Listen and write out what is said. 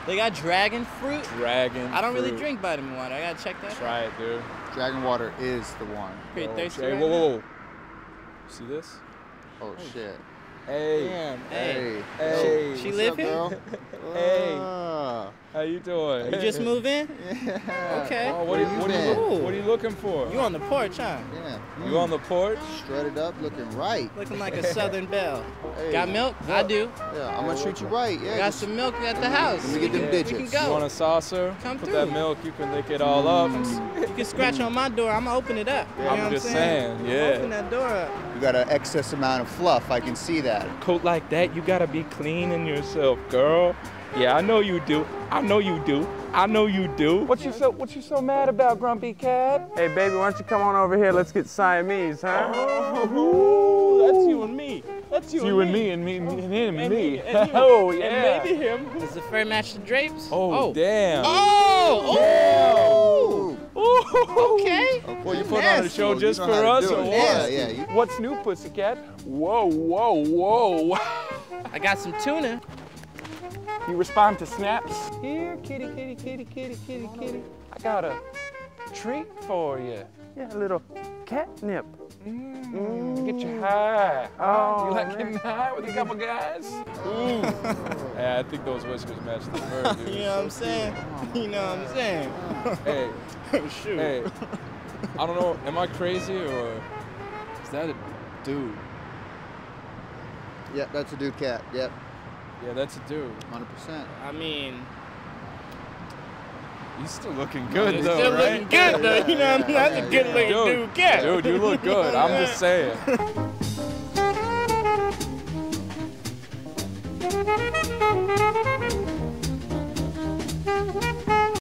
They got dragon fruit. Dragon I don't really fruit. drink vitamin water. I gotta check that. Try it, dude. Dragon water is the one. Pretty thirsty. Hey, right whoa, now. whoa, whoa. See this? Oh shit. Hey. Damn. Hey. Hey. She What's live up, here? girl? Hey. Ah. How you doing? You just moved in? Yeah. Okay. Oh, Where you been? what are you looking for? You on the porch, huh? Yeah. You on the porch? Strutted up, looking right. Looking like a Southern belle. Hey. Got milk? I do. Yeah, I'm gonna treat you right. Yeah. Got just- some milk at the house. Let me get them We digits. can You go. want a saucer? Come Put through. that milk, you can lick it all up. You can scratch on my door. I'm gonna open it up. You know what I'm just saying? saying, yeah. Open that door up. You got an excess amount of fluff. I can see that. Coat like that, you gotta be cleaning yourself, girl. Yeah, I know you do. I know you do. I know you do. What you so mad about, Grumpy Cat? Hey, baby, why don't you come on over here? Let's get Siamese, huh? Oh, that's you and me. That's you and me and him and me. Oh yeah. And maybe him. Does the fur match the drapes? Oh, damn. Oh! Oh! Okay. Well, you put on a show just for us or what? Yeah, yeah. What's new, Pussycat? Whoa, whoa, whoa. I got some tuna. You respond to snaps? Here, kitty, kitty, kitty, kitty, kitty, kitty. I got a treat for you. Yeah, a little catnip. Get you high. Oh, you like man. getting high with a couple guys? Yeah, I think those whiskers match the fur, dude. You know what I'm saying? You know what I'm saying? Hey, Shoot. hey. I don't know, am I crazy or is that a dude? Yep, that's a dude cat. Yep, Yeah, that's a dude. 100%. I mean, He's still looking good it's though, still right? looking good though. You know what I mean? That's a good looking dude cat. Dude, you look good. I'm just saying.